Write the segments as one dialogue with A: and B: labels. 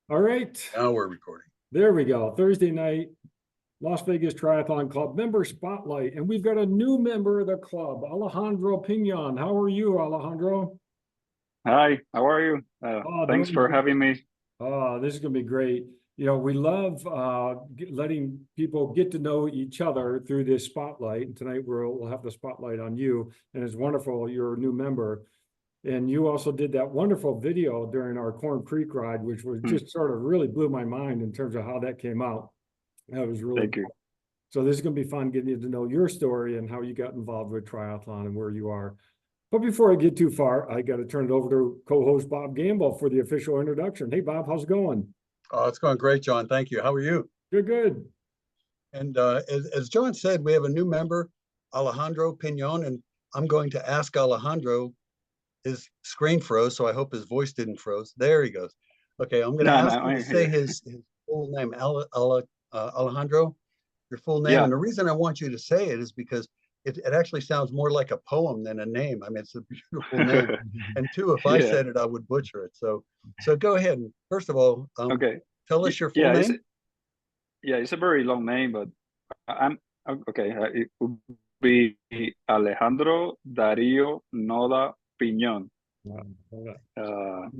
A: All right,
B: Now we're recording.
A: there we go. Thursday night, Las Vegas Triathlon Club member spotlight. And we've got a new member of the club, Alejandro Pinon. How are you, Alejandro?
C: Hi, how are you? Thanks
A: Doing
C: for
A: great.
C: having me.
A: This is going to be great. You know, we love letting people get to know each other through this spotlight. And tonight we'll have the spotlight on you. And it's wonderful you're a new member. And you also did that wonderful video during our Corn Creek ride, which was
C: Hmm,
A: just sort of really blew my mind in terms of how that came out. That was really
C: Thank you.
A: cool. So this is going to be fun getting to know your story and how you got involved with triathlon and where you are. But before I get too far, I got to turn it over to co-host Bob Gamble for the official introduction. Hey, Bob, how's it going?
B: Oh, it's going great, John. Thank you. How are you?
A: Good, good.
B: And as John said, we have a new member, Alejandro Pinon, and I'm going to ask Alejandro. His screen froze, so I hope his voice didn't froze. There he goes. Okay, I'm going to
C: No, no,
B: ask him to
C: I'm
B: say
C: here.
B: his full name, Alejandro, your full name.
C: Yeah,
B: And the reason I want you to say it is because it actually sounds more like a poem than a name. I mean, it's a beautiful name. And two, if I
C: yeah.
B: said it, I would butcher it. So go ahead. And first of all,
C: Okay.
B: tell us your full
C: Yeah,
B: name.
C: it's a very long name, but I'm okay. It would be Alejandro Darío Noda Piñón.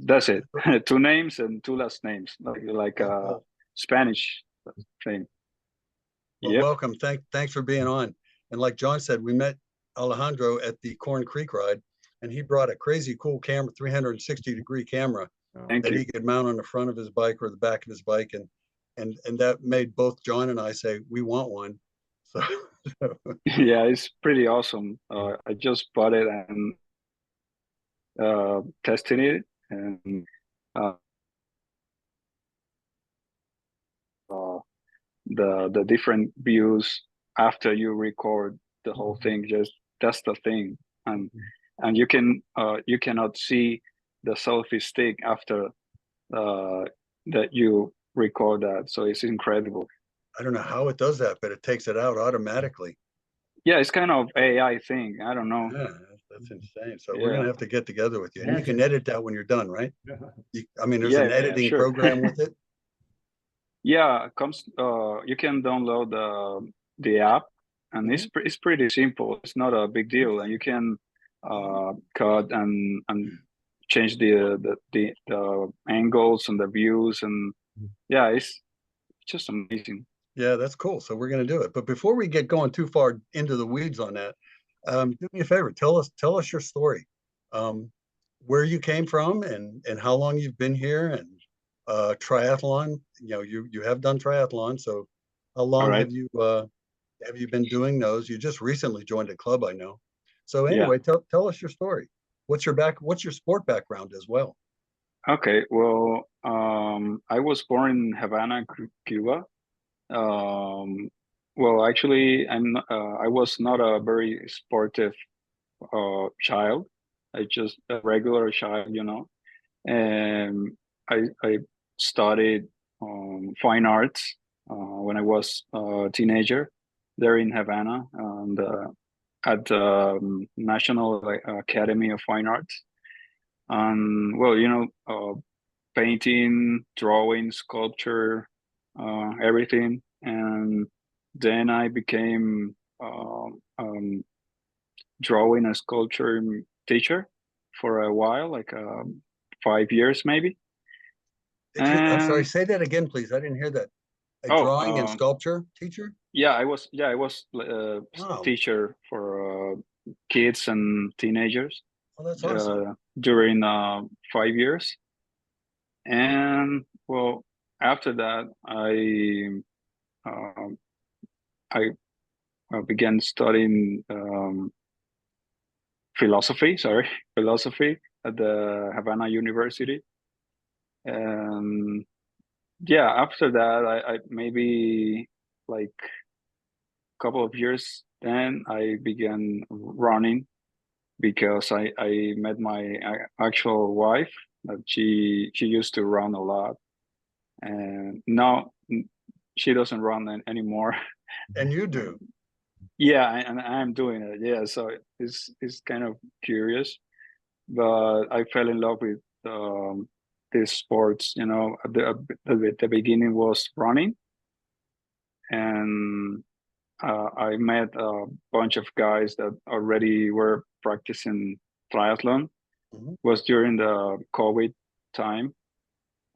C: That's it. Two names and two last names, like
B: Well, well,
C: Spanish thing.
B: well,
C: Yep.
B: welcome. Thanks for being on. And like John said, we met Alejandro at the Corn Creek ride, and he brought a crazy cool camera, 360-degree camera
C: Thank
B: that
C: you.
B: he could mount on the front of his bike or the back of his bike, and that made both John and I say we want one. So,
C: Yeah, it's pretty awesome. I just bought it and testing it, and uh, uh, the different views after you record the whole thing. Just that's the thing, and you cannot see the selfie stick after uh, that you record that. So it's incredible.
B: I don't know how it does that, but it takes it out automatically.
C: Yeah, it's kind of AI thing. I don't know.
B: Yeah, that's insane. So we're gonna
C: Yeah,
B: have to get together with you, and you can
A: Magic.
B: edit that when you're done, right?
A: Yeah.
B: I mean, there's
C: yeah,
B: an
C: yeah,
B: editing
C: sure.
B: program with it.
C: Yeah, comes. You can download the app, and
B: Mhm.
C: it's pretty simple. It's not a big deal, and you can cut and change the angles and the views, and yeah, it's just amazing.
B: Yeah, that's cool. So we're going to do it. But before we get going too far into the weeds on that, do me a favor. Tell us your story, um, where you came from, and how long you've been here, and triathlon. You know, you have done triathlon. So how
C: All
B: long
C: right.
B: have you been doing those? You just recently joined a club, I know. So
C: Yeah.
B: anyway, tell us your story. What's your sport background as well?
C: Okay. Well, I was born in Havana, Cuba. Um, well, actually, I was not a very sportive child. I just a regular child, you know. And I studied fine arts when I was a teenager there in Havana and at the National Academy of Fine Arts. And well, you know, painting, drawing, sculpture, everything. And then I became drawing and sculpture teacher for a while, like 5 years maybe.
B: I'm sorry,
C: And
B: say that again, please. I didn't hear that. A
C: oh,
B: drawing and sculpture teacher?
C: I was
B: Wow.
C: teacher for kids and teenagers
B: Oh, that's awesome.
C: during 5 years. And well, after that, um I began studying philosophy. Sorry, philosophy at the Havana University. And yeah, after that, I maybe like a couple of years, then I began running because I met my actual wife that she used to run a lot, and now she doesn't run anymore.
B: And you do.
C: Yeah, and I'm doing it. Yeah, so it's kind of curious, but I fell in love with these sports. You know, at the beginning was running, and I met a bunch of guys that already were practicing triathlon.
B: Mhm.
C: Was during the COVID time,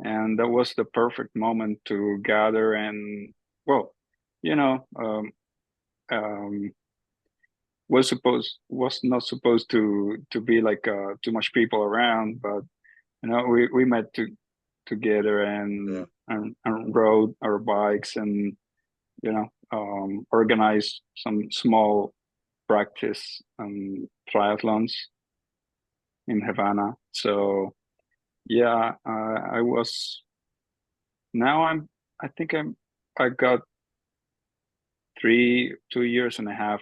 C: and that was the perfect moment to gather and, well, you know, um, was not supposed to be like too much people around, but we met together
B: Yeah.
C: and rode our bikes and organized some small practice triathlons in Havana. So yeah, I was now I think I got 2 years and a half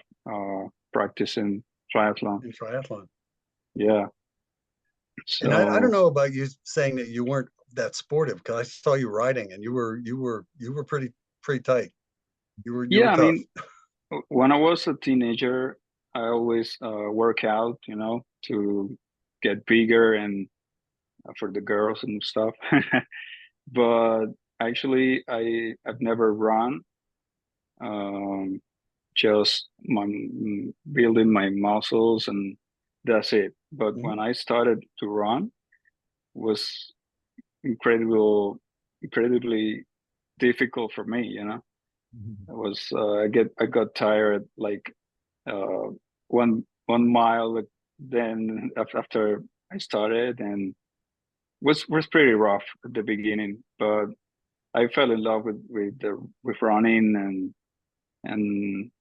C: practicing triathlon.
B: In triathlon.
C: Yeah.
B: And I don't
C: So
B: know about you saying that you weren't that sportive, because I saw you riding and you were pretty tight. You were
C: yeah, I
B: tough.
C: mean, when I was a teenager, I always work out, to get bigger and for the girls and stuff. But actually, I've never run. Um, just building my muscles and that's it. But
B: Mhm.
C: when I started to run, was incredibly difficult for me. It was I got tired like uh, one mile. Then after I started, and was pretty rough at the beginning, but I fell in love with running, and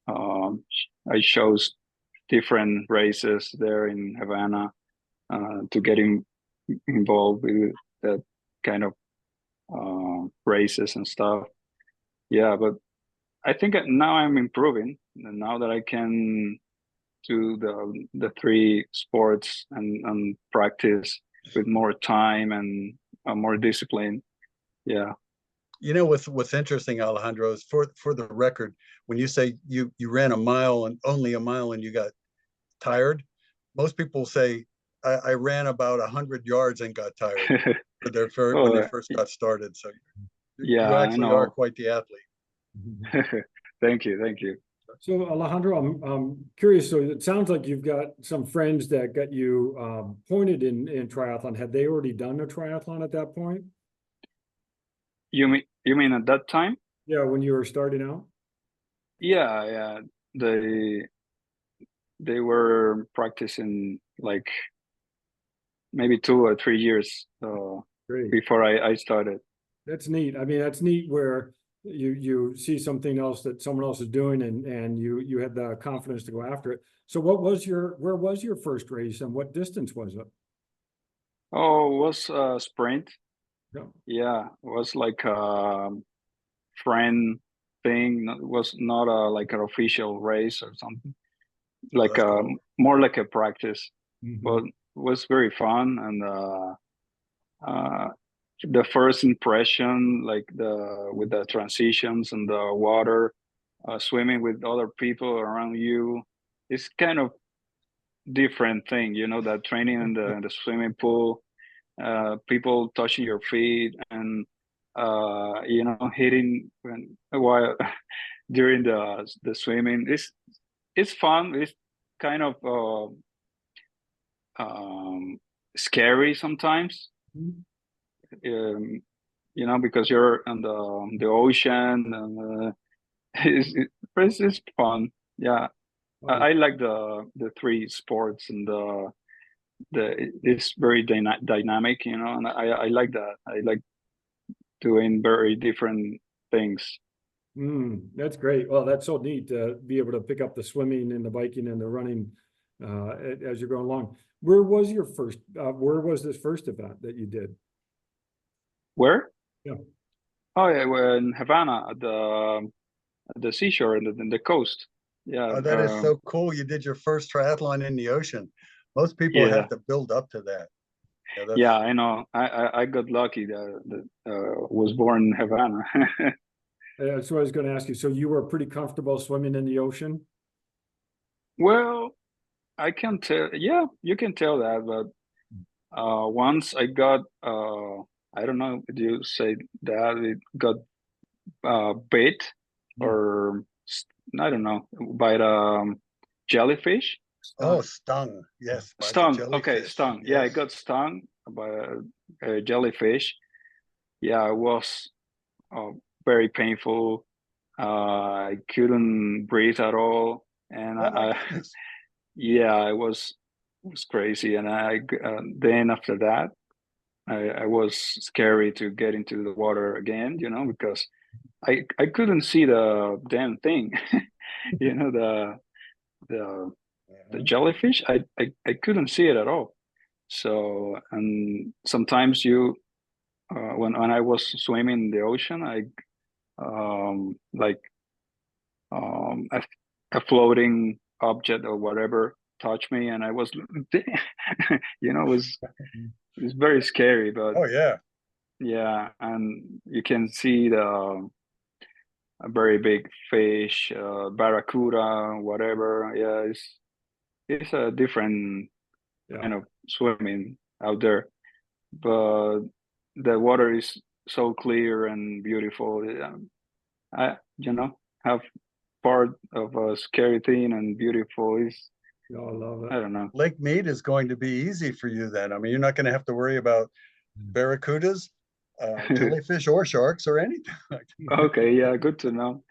C: I chose different races there in Havana to get involved with that kind of races and stuff. Yeah, but I think now I'm improving. And now that I can do the three sports and practice with more time and more discipline. Yeah.
B: What's interesting, Alejandro, is for the record, when you say you ran a mile and only a mile and you got tired, most people say I ran about 100 yards and got tired when they
C: Oh,
B: first got started. So
C: yeah,
B: you
C: I
B: actually are
C: know.
B: quite the athlete.
C: Thank you, thank you.
A: So Alejandro, I'm curious. So it sounds like you've got some friends that got you pointed in triathlon. Had they already done a triathlon at that point?
C: You mean at that time?
A: Yeah, when you were starting out?
C: Yeah, yeah. They they were practicing like maybe 2 or 3 years
A: Great.
C: before I started.
A: That's neat. I mean, that's neat where you see something else that someone else is doing and you had the confidence to go after it. So where was your first race and what distance was it?
C: Oh, it was a sprint.
A: Yeah,
C: Yeah, it was like a friend thing. It was not a like an official race or something.
B: Oh,
C: Like
B: that's cool.
C: more like a practice, but
A: Mhm.
C: it was very fun and uh, the first impression, like the with the transitions and the water, swimming with other people around you, it's kind of different thing. That training in the swimming pool, people touching your feet and hitting while during the swimming. It's fun. It's kind of um, scary sometimes. Um, because you're on the ocean and it's fun. Yeah,
A: Oh,
C: I like the three sports and it's very dynamic, and I like that. I like doing very different things.
A: that's great. Well, that's so neat to be able to pick up the swimming and the biking and the running as you're going along. Where was this first event that you did?
C: Where?
A: Yeah.
C: Oh yeah, we're in Havana at the seashore and the coast. Yeah,
B: Oh, that is so cool. You did your first triathlon in the ocean. Most people have
C: yeah,
B: to build up to that. Yeah,
C: yeah.
B: that's
C: I know. I got lucky that was born in Havana.
A: So I was going to ask you, so you were pretty comfortable swimming in the ocean?
C: Well, I can tell. Yeah, you can tell that. But once I got I don't know, do you say that it got bit or I don't know, by the jellyfish?
B: Oh, stung. Yes, by the
C: Stung. Okay,
B: jellyfish.
C: stung. Yeah, I
B: Yes.
C: got stung by a jellyfish. Yeah, it was uh, very painful. I couldn't breathe at all, and
B: Oh my
C: I
B: goodness.
C: yeah, it was crazy. And then after that, I was scary to get into the water again, you know, because I couldn't see the damn thing, you know, the the
B: Mhm.
C: jellyfish. I couldn't see it at all. So, and sometimes when I was swimming in the ocean, like um, a, a floating object or whatever touched me, and I was, you know, it was very scary. But
B: Oh yeah.
C: yeah, and you can see a very big fish, barracuda, whatever. Yeah, it's a different
A: Yeah.
C: kind of swimming out there, but the water is so clear and beautiful. You know, have part of a scary thing and beautiful is,
A: Yeah, I love it.
C: I don't know.
B: Lake Mead is going to be easy for you then. I mean, you're not going to have to worry about barracudas, jellyfish, or sharks or anything like
C: Okay, yeah, good to know.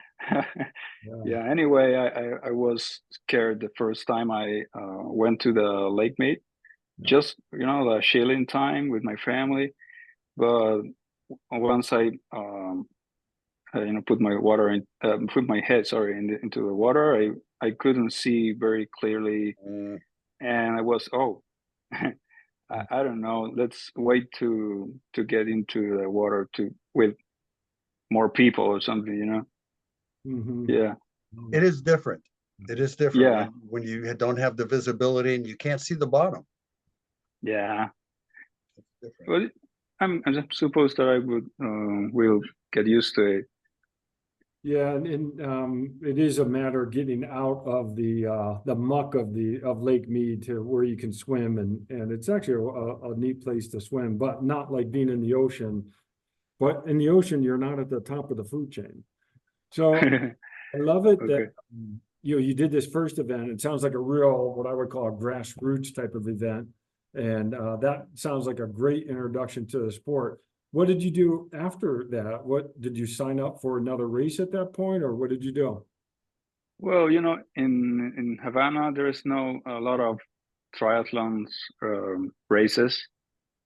A: Yeah.
C: Yeah, anyway, I was scared the first time I went to the lake meet,
A: Yeah.
C: just, you know, the chilling time with my family. But once you know, put my head, sorry, into the water, I couldn't see very clearly,
B: that. Mm.
C: and I was, oh, I don't know. Let's wait to get into the water to with more people or something, you know?
A: Mhm.
C: Yeah,
B: It is different. It is different
C: yeah,
B: when you don't have the visibility and you can't see the bottom.
C: yeah.
B: It's different.
C: Well, I suppose that I would will get used to it.
A: Yeah, and it is a matter of getting out of the muck of the of Lake Mead to where you can swim, and it's actually a neat place to swim, but not like being in the ocean. But in the ocean, you're not at the top of the food chain. So I love it that
C: Okay.
A: you did this first event. It sounds like a real what I would call a grassroots type of event, and that sounds like a great introduction to the sport. What did you do after that? What did you sign up for another race at that point, or what did you do?
C: Well, you know, in Havana, there is no a lot of triathlons races,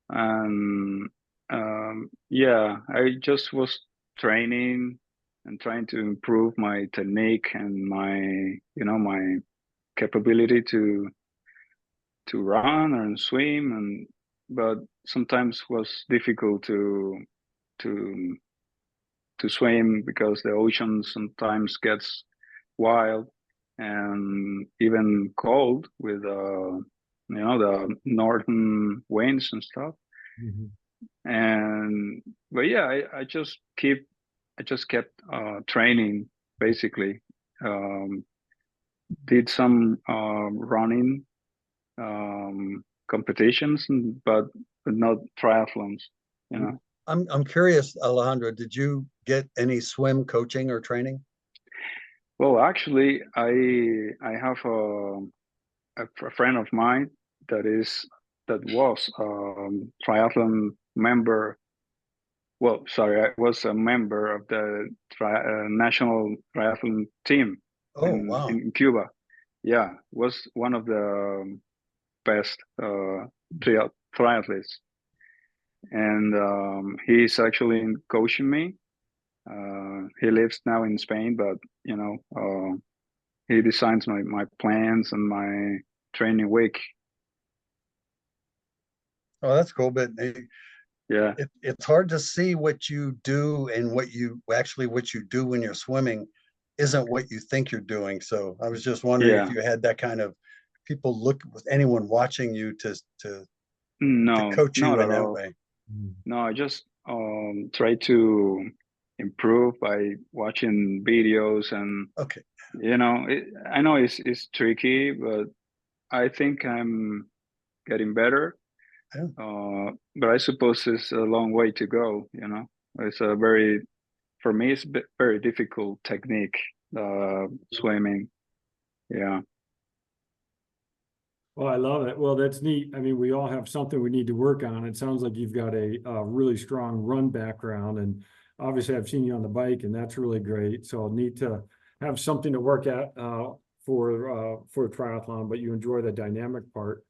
C: and yeah, I just was training and trying to improve my technique and my, you know, my capability to run and swim, and but sometimes was difficult to to swim because the ocean sometimes gets wild and even cold with you know, the northern winds and stuff.
A: Mhm.
C: And but yeah, I just kept training basically. Um, did some running competitions, but not triathlons, you know.
B: I'm curious, Alejandro, did you get any swim coaching or training?
C: Well, actually, I have a friend of mine that was triathlon member. Well, sorry, I was a member of the national triathlon team
B: Oh, wow.
C: in Cuba. Yeah, was one of the best triathletes, and he's actually coaching me. He lives now in Spain, but you know, he designs my plans and my training week.
B: Oh, that's cool. But
C: Yeah,
B: it's hard to see what you do and what you do when you're swimming isn't what you think you're doing. So I was just wondering if
C: yeah.
B: you had that kind of people look with anyone watching you to
C: No,
B: coach you
C: not
B: in
C: at
B: that
C: all.
B: way.
A: Mhm.
C: No, I just try to improve by watching videos, and
B: Okay.
C: you know, I know it's tricky, but I think I'm getting better.
B: Yeah.
C: But I suppose it's a long way to go, you know. It's a very, for me, it's very difficult technique, swimming. Yeah.
A: Well, I love it. Well, that's neat. I mean, we all have something we need to work on. It sounds like you've got a really strong run background, and obviously I've seen you on the bike, and that's really great. So neat to have something to work at for triathlon, but you enjoy the dynamic part.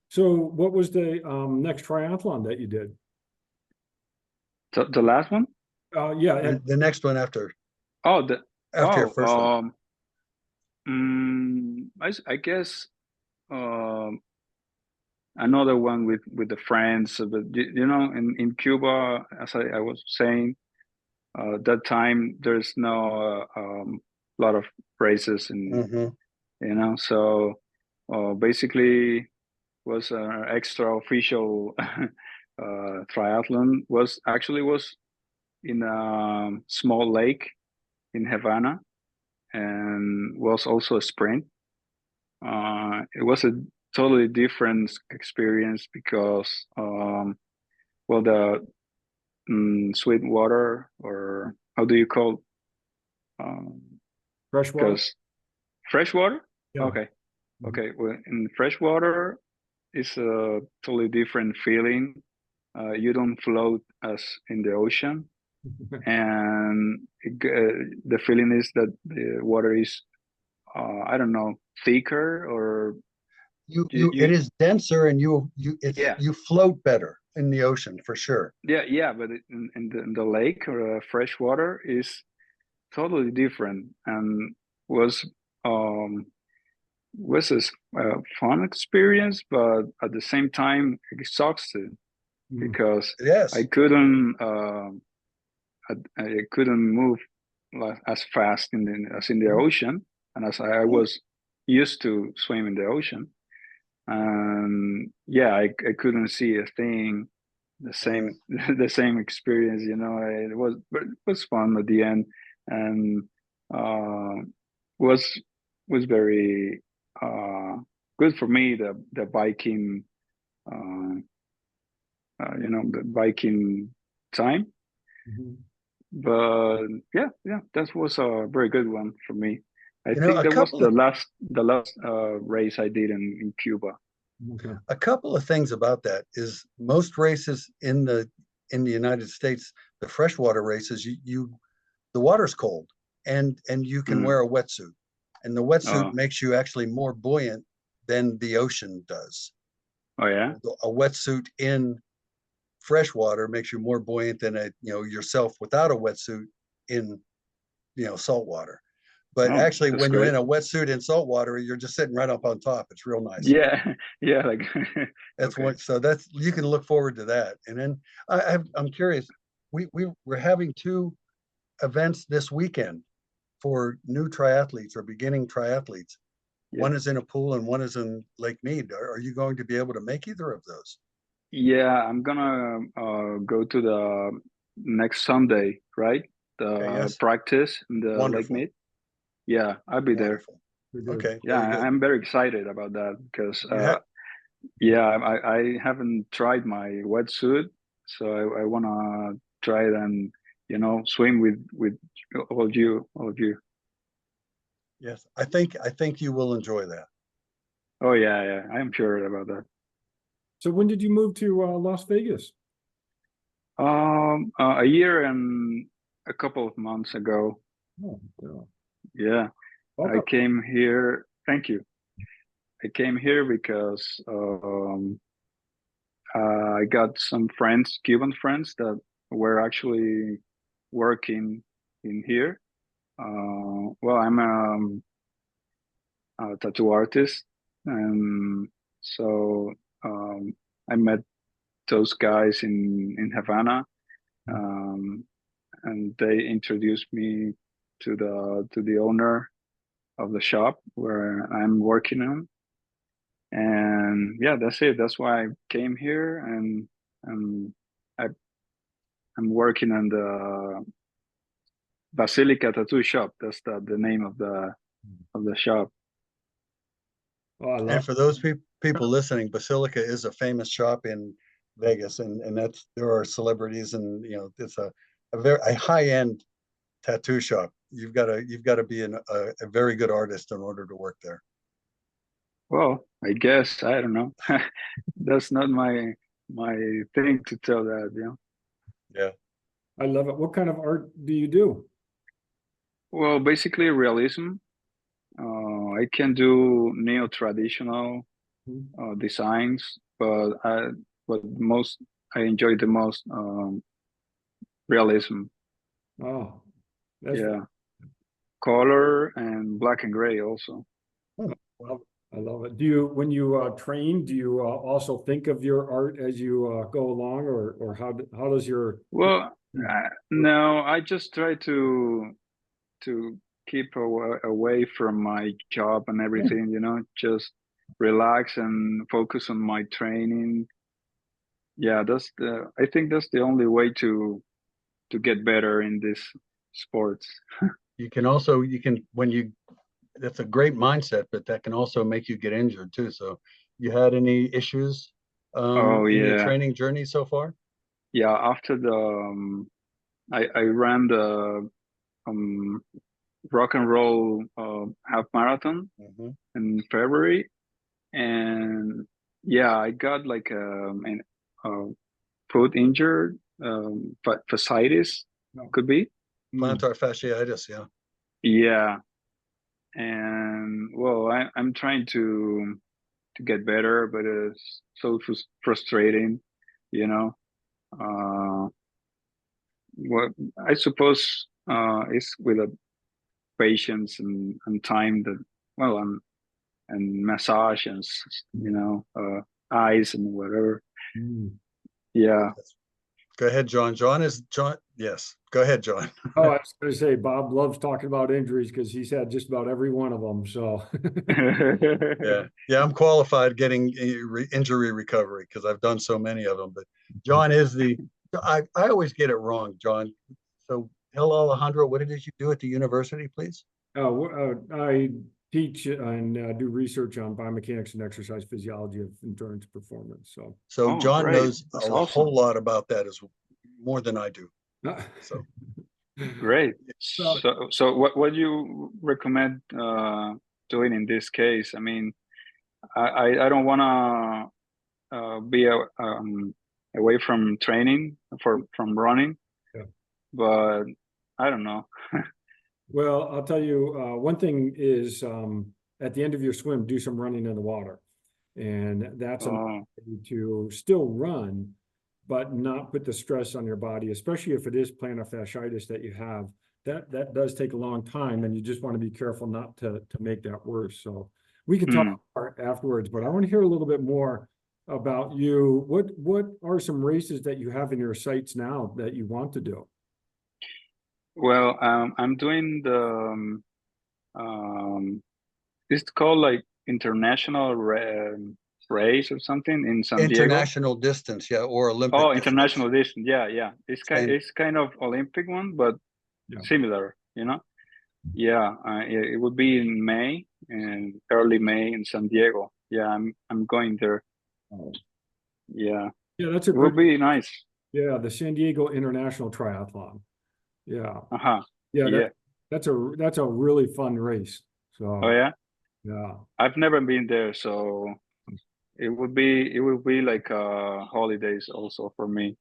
A: So what was the next triathlon that you did?
C: The last one?
A: Yeah,
B: The next one after
C: Oh,
B: your first one.
C: I guess another one with the friends, but you know, in Cuba, as I was saying, that time there's no lot of races, and
B: Hmm.
C: you know, so basically was an extra official triathlon. Was in a small lake in Havana, and was also a sprint. It was a totally different experience because, well, the sweet water, or how do you call?
A: freshwater.
C: Because fresh water.
A: Yeah.
C: Okay,
A: Mhm.
C: okay. Well, in fresh water, it's a totally different feeling. You don't float as in the ocean, and the feeling is that the water is, I don't know, thicker, or
B: It
C: you
B: is denser, and
C: yeah.
B: you float better in the ocean for sure.
C: Yeah, but in the lake, or fresh water, is totally different, and was um was a fun experience, but at the same time exhausted,
A: Mhm.
C: because I
B: Yes.
C: couldn't I couldn't move as fast as in the
B: Mhm.
C: ocean, and as I was used to swim in the ocean, and yeah, I couldn't see a thing, the
B: Uh,
C: same the same experience, you know. But it was fun at the end, and uh, was was very good for me, the biking, uh, you know, the biking time.
A: Mhm.
C: But yeah, that was a very good one for me. I
B: you know,
C: think that was the last race I did in Cuba.
A: Okay.
B: a couple of things about that is most races in the United States, the freshwater races, the water's cold, and you can
C: Mm.
B: wear a wetsuit, and the wetsuit
C: Oh,
B: makes you actually more buoyant than the ocean does.
C: oh yeah.
B: A wetsuit in freshwater makes you more buoyant than yourself without a wetsuit in salt water. But
C: Oh,
B: actually,
C: that's
B: when you're
C: great.
B: in a wetsuit in salt water, you're just sitting right up on top. It's real nice.
C: Yeah, yeah, like
B: That's
C: okay.
B: what. So that's you can look forward to that. And then I'm curious. We're having two events this weekend for new triathletes or beginning triathletes.
C: Yeah.
B: One is in a pool and one is in Lake Mead. Are you going to be able to make either of those?
C: Yeah, I'm gonna go to the next Sunday, right?
B: Okay.
C: The
B: Yes.
C: practice in the Lake
B: Wonderful.
C: Mead. Yeah, I'll be there.
B: Wonderful.
A: Very good.
B: Okay.
C: Yeah,
B: Very good.
C: I'm very excited about that because
B: You have.
C: yeah, I haven't tried my wetsuit, so I wanna try it, and you know, swim with all of you.
B: Yes. I think you will enjoy that.
C: Oh yeah, yeah, I'm sure about that.
A: So when did you move to Las Vegas?
C: A year and a couple of months ago.
A: Oh, yeah.
C: Yeah, I
A: Welcome.
C: came here. Thank you. I came here because I got some friends, Cuban friends, that were actually working in here. Well, I'm a tattoo artist, and so I met those guys in Havana, um, and they introduced me to the owner of the shop where I'm working on. And yeah, that's it. That's why I came here, and I, I'm working on the Basilica Tattoo Shop. That's the name of the shop.
A: Oh, I
B: And
A: love
B: for those people listening, Basilica is a famous shop in Vegas, and that's there are celebrities, and you know it's a high end tattoo shop. You've got to be a very good artist in order to work there.
C: Well, I guess I don't know. That's not my thing to tell that, you know.
B: Yeah.
A: I love it. What kind of art do you do?
C: Well, basically realism. I can do neo-traditional
A: Mhm.
C: designs, but most I enjoy the most realism.
A: Oh, that's
C: Yeah, color and black and gray also.
B: Hmm.
A: well, I love it. Do you, when you train, do you also think of your art as you go along, or how does your
C: Well,
A: Hmm.
C: no, I just try to keep away from my job and
B: Yeah.
C: everything, you know, just relax and focus on my training. Yeah, I think that's the only way to get better in this sports.
B: You can also you can when you that's a great mindset, but that can also make you get injured too. So, you had any issues
C: Oh
B: in your
C: yeah.
B: training journey so far?
C: Yeah, after the I ran the um rock and roll half marathon
B: Hmm.
C: in February, and yeah, I got like an uh, foot injured, fasciitis
A: no.
C: could be.
A: Hmm.
B: Plantar fasciitis, yeah.
C: Yeah, and well, I'm trying to get better, but it's so frustrating, you know. Uh, what I suppose is with a patience and time that well and massage and you know eyes and whatever.
A: Hmm.
C: Yeah.
B: Go ahead, John. John. Yes, go ahead, John.
A: Oh, I was going to say Bob loves talking about injuries because he's had just about every one of them. So,
B: Yeah, yeah, I'm qualified getting injury recovery because I've done so many of them. But John is the I always get it wrong, John. So tell Alejandro what it is you do at the university, please.
A: I teach and do research on biomechanics and exercise physiology of endurance performance. So,
B: So
C: Oh,
B: John
C: great.
B: knows a
C: That's
B: whole
C: awesome.
B: lot about that as more than I do. So
C: Great.
A: well,
C: So what do you recommend doing in this case? I mean, I don't want to be away from training from running,
A: yeah.
C: but I don't know.
A: Well, I'll tell you, one thing is at the end of your swim, do some running in the water. And that's an
C: Oh,
A: opportunity to still run, but not put the stress on your body, especially if it is plantar fasciitis that you have. That does take a long time, and you just want to be careful not to make that worse. So we can talk
C: hmm.
A: afterwards, but I want to hear a little bit more about you. What are some races that you have in your sights now that you want to do?
C: Well, I'm doing the um, it's called like international race or something in San Diego.
B: international distance, yeah, or
C: Oh,
B: Olympic distance.
C: international distance. Yeah, yeah.
B: Same.
C: It's kind of Olympic one, but
A: Yeah.
C: similar, you know? Yeah, it would be in May and early May in San Diego. Yeah, I'm going there.
A: Oh.
C: Yeah,
A: Yeah, that's a
C: it will
A: great,
C: be nice.
A: yeah, the San Diego International Triathlon. Yeah.
C: Uh-huh.
A: Yeah,
C: Yeah.
A: that's a really fun race.
C: Oh
A: So
C: yeah.
A: yeah.
C: I've never been there, so it will be like holidays also for me.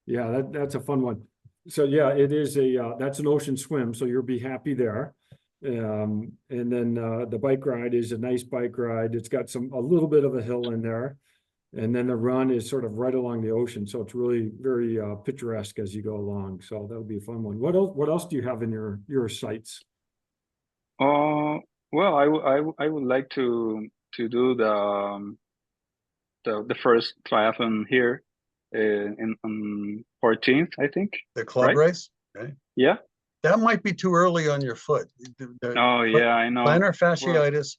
A: Yeah, that's a fun one. So yeah, it is a that's an ocean swim, so you'll be happy there. And then the bike ride is a nice bike ride. It's got a little bit of a hill in there. And then the run is sort of right along the ocean, so it's really very picturesque as you go along. So that'll be a fun one. What else do you have in your sights?
C: Oh, well, I would like to do the first triathlon here in on 14th, I think,
B: The club
C: right?
B: race. Okay.
C: Yeah.
B: That might be too early on your foot.
C: Oh yeah, I know.
B: Plantar
C: Well,
B: fasciitis,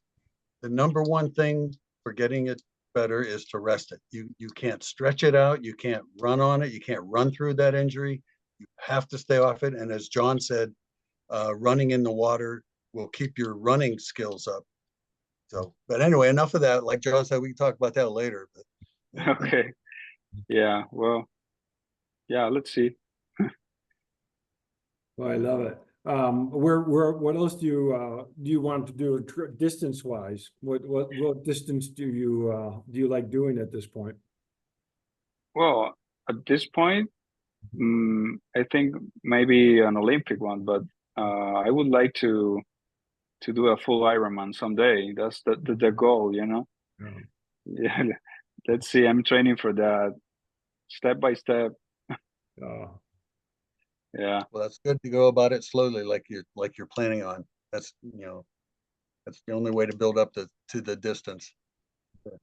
B: the number one thing for getting it better is to rest it. You can't stretch it out. You can't run on it. You can't run through that injury. You have to stay off it. And as John said, running in the water will keep your running skills up. So, but anyway, enough of that. Like John said, we can talk about that later. But
C: Okay. Yeah. Well, yeah, let's see.
A: Well, I love it. What else do you want to do distance wise? What distance do you like doing at this point?
C: Well, at this point, I think maybe an Olympic one, but I would like to do a full Ironman someday. That's the goal, you know?
A: Yeah.
C: Yeah. Let's see. I'm training for that step by step.
A: Uh,
C: Yeah.
B: Well, that's good to go about it slowly, like you're planning on. That's, that's the only way to build up to the distance. So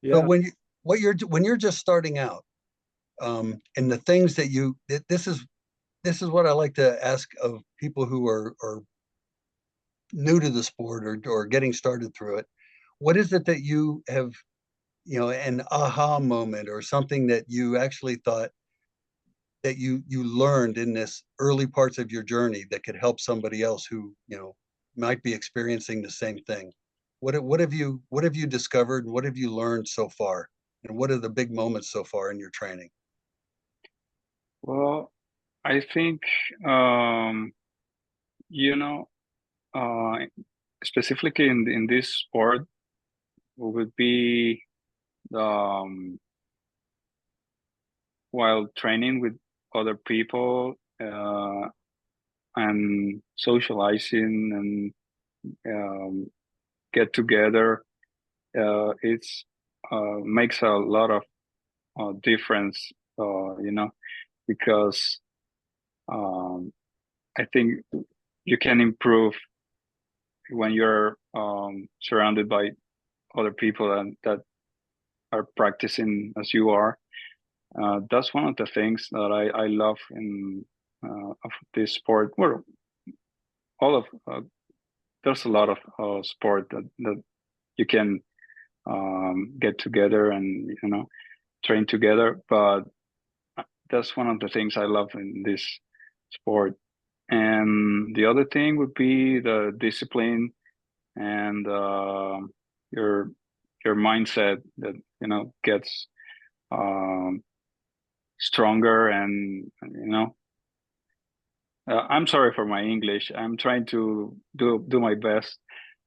A: yeah.
B: when you're just starting out, and the things that this is what I like to ask of people who are new to the sport or getting started through it. What is it that you have, an aha moment or something that you actually thought that you learned in this early parts of your journey that could help somebody else who, might be experiencing the same thing? What have you discovered? What have you learned so far? And what are the big moments so far in your training?
C: Well, I think, um, you know, uh, specifically in this sport would be um, while training with other people and socializing and get together. It's makes a lot of difference, because um, I think you can improve when you're surrounded by other people and that are practicing as you are. That's one of the things that I love in of this sport. Well, all of there's a lot of sport that you can get together and train together, but that's one of the things I love in this sport. And the other thing would be the discipline and your mindset that gets um, stronger and I'm sorry for my English. I'm trying to do my best,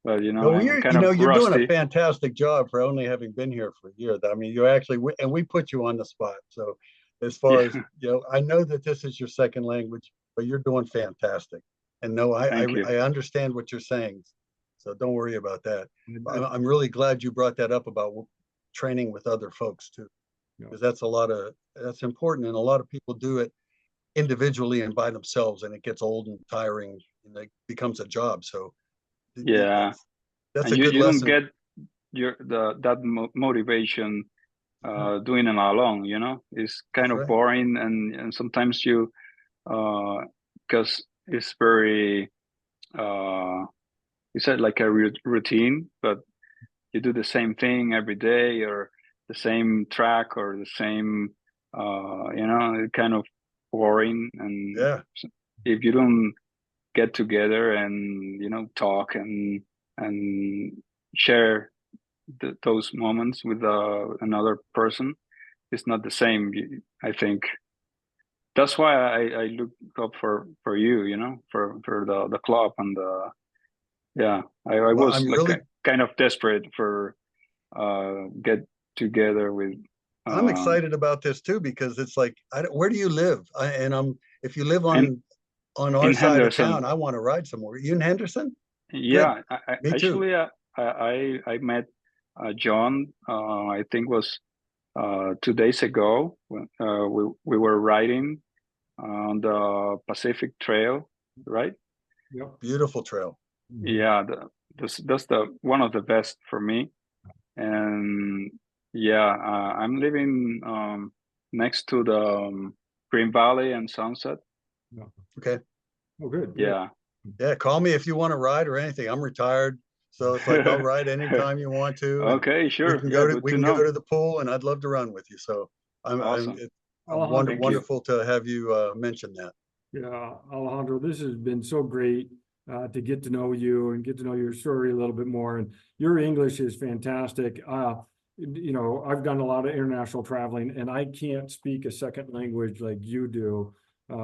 C: but
B: No,
C: I'm kind of
B: you're doing a
C: rusty.
B: fantastic job for only having been here for a year. I mean, you actually, and we put you on the spot. So as far
C: Yeah,
B: as, I know that this is your second language, but you're doing fantastic. And no,
C: thank you.
B: I understand what you're saying. So don't worry about that.
A: I-
B: I'm really glad you brought that up about training with other folks too,
A: yeah.
B: because that's important. And a lot of people do it individually and by themselves, and it gets old and tiring and it becomes a job. So
C: Yeah,
B: that's
C: and
B: a
C: you
B: good
C: you don't
B: lesson.
C: get that motivation doing it alone. It's kind
B: That's
C: of
B: right.
C: boring, and sometimes you because it's very it's like a routine, but you do the same thing every day or the same track or the same kind of boring. And
B: Yeah.
C: if you don't get together and talk and share those moments with another person, it's not the same. I think that's why I look up for you, for the club and yeah, I
B: Well,
C: was like kind of desperate for get together with
B: I'm
C: um
B: excited about this too because it's like, where do you live? If you live
C: and
B: on our
C: in
B: side of town,
C: Henderson.
B: I want to ride somewhere. You in Henderson? Good.
C: Yeah, I
B: Me too.
C: actually I met John. I think was 2 days ago. When, we were riding on the Pacific Trail, right?
A: Yep.
B: Beautiful trail.
A: Mhm.
C: Yeah, that's the one of the best for me. And yeah, I'm living next to the Green Valley and Sunset.
A: Yeah.
B: Okay.
A: Oh, good, good.
C: Yeah.
B: Yeah. Call me if you want to ride or anything. I'm retired. So it's like I'll ride anytime you want to, and
C: Okay, sure. Yeah, good
B: we
C: to
B: can go
C: know.
B: to the pool, and I'd love to run with you. So
C: Awesome.
B: it's
A: Alejandro,
C: Thank you.
B: wonderful to have you mention that.
A: yeah, Alejandro, this has been so great to get to know you and get to know your story a little bit more. And your English is fantastic. you know, I've done a lot of international traveling and I can't speak a second language like you do.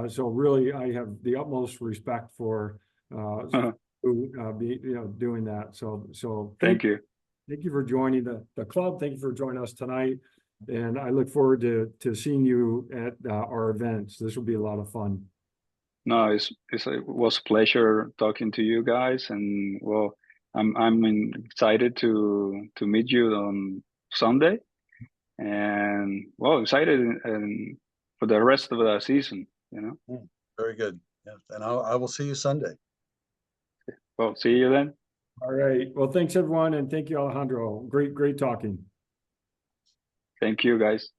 A: So really, I have the utmost respect for doing that. So
C: Thank you.
A: thank you for joining the club. Thank you for joining us tonight. And I look forward to seeing you at our events. This will be a lot of fun.
C: No, it was a pleasure talking to you guys, and well, I'm excited to meet you on Sunday, and well, excited and for the rest of the season, you know.
B: Very good. Yeah, and I will see you Sunday.
C: Well, see you then.
A: All right. Well, thanks everyone. And thank you, Alejandro. Great talking.
C: Thank you, guys.